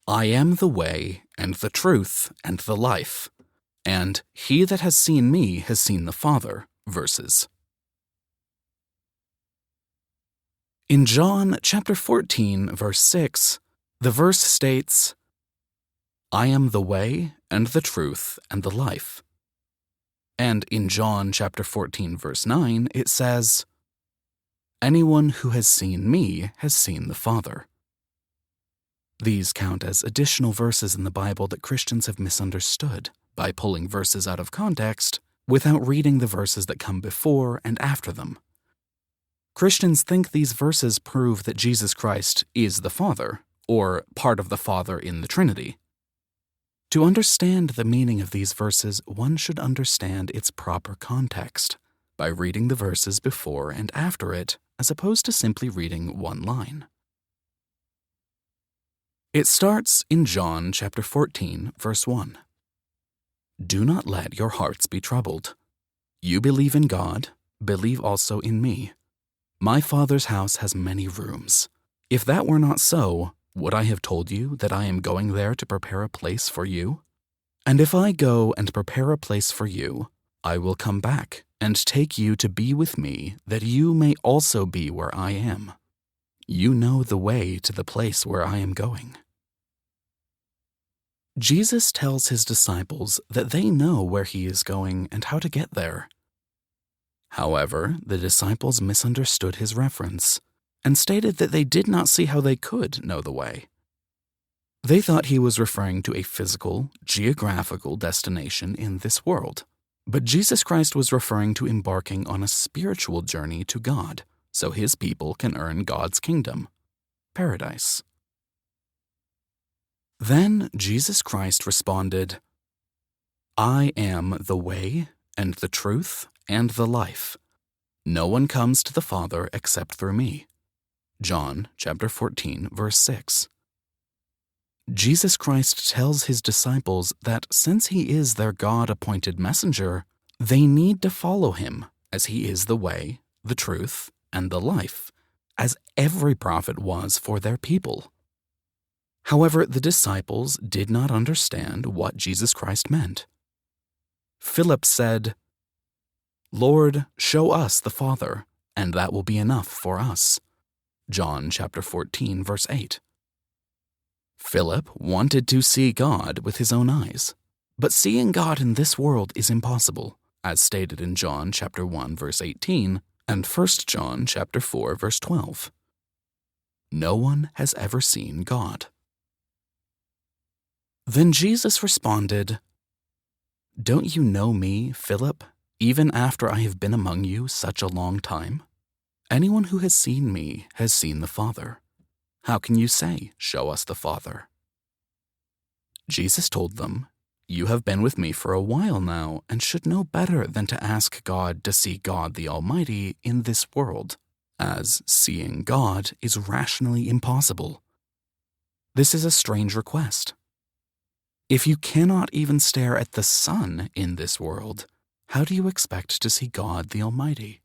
I am the way, and the truth, and the life, and he that has seen me has seen the Father verses. In John chapter 14, verse 6, the verse states, I am the way, and the truth, and the life. And in John chapter 14, verse 9, it says, Anyone who has seen me has seen the Father. These count as additional verses in the Bible that Christians have misunderstood by pulling verses out of context without reading the verses that come before and after them. Christians think these verses prove that Jesus Christ is the Father, or part of the Father in the Trinity. To understand the meaning of these verses, one should understand its proper context by reading the verses before and after it, as opposed to simply reading one line. It starts in John chapter 14, verse 1. Do not let your hearts be troubled. You believe in God, believe also in me. My Father's house has many rooms. If that were not so, would I have told you that I am going there to prepare a place for you? And if I go and prepare a place for you, I will come back and take you to be with me, that you may also be where I am. You know the way to the place where I am going. Jesus tells his disciples that they know where he is going and how to get there. However, the disciples misunderstood his reference and stated that they did not see how they could know the way. They thought he was referring to a physical, geographical destination in this world, but Jesus Christ was referring to embarking on a spiritual journey to God so his people can earn God's kingdom, paradise. Then Jesus Christ responded, I am the way, and the truth, and the life. No one comes to the Father except through me. John chapter 14, verse 6. Jesus Christ tells his disciples that since he is their God-appointed messenger, they need to follow him, as he is the way, the truth, and the life, as every prophet was for their people. However, the disciples did not understand what Jesus Christ meant. Philip said, Lord, show us the Father, and that will be enough for us. John chapter 14, verse 8. Philip wanted to see God with his own eyes, but seeing God in this world is impossible, as stated in John chapter 1, verse 18, and 1 John chapter 4, verse 12. No one has ever seen God. Then Jesus responded, Don't you know me, Philip, even after I have been among you such a long time? Anyone who has seen me has seen the Father. How can you say, Show us the Father? Jesus told them, You have been with me for a while now and should know better than to ask God to see God the Almighty in this world, as seeing God is rationally impossible. This is a strange request. If you cannot even stare at the sun in this world, how do you expect to see God the Almighty?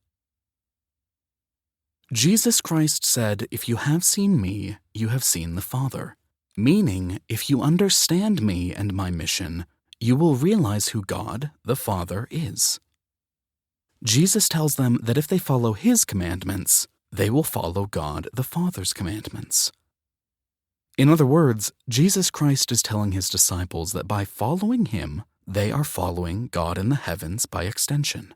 Jesus Christ said, If you have seen me, you have seen the Father, meaning if you understand me and my mission, you will realize who God, the Father, is. Jesus tells them that if they follow his commandments, they will follow God the Father's commandments. In other words, Jesus Christ is telling his disciples that by following him, they are following God in the heavens by extension.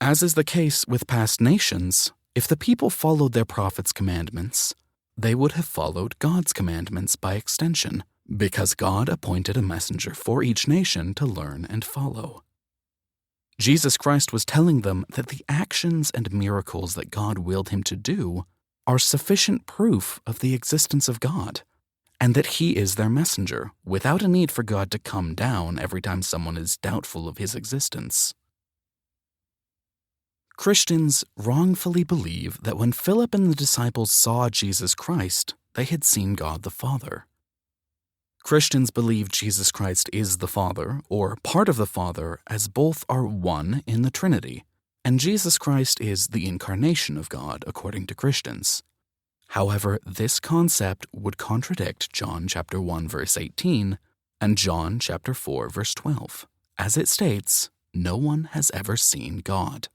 As is the case with past nations, if the people followed their prophets' commandments, they would have followed God's commandments by extension, because God appointed a messenger for each nation to learn and follow. Jesus Christ was telling them that the actions and miracles that God willed him to do are sufficient proof of the existence of God, and that he is their messenger, without a need for God to come down every time someone is doubtful of his existence. Christians wrongfully believe that when Philip and the disciples saw Jesus Christ, they had seen God the Father. Christians believe Jesus Christ is the Father, or part of the Father, as both are one in the Trinity, and Jesus Christ is the incarnation of God, according to Christians. However, this concept would contradict John chapter 1 verse 18 and John chapter 4 verse 12, as it states, "No one has ever seen God."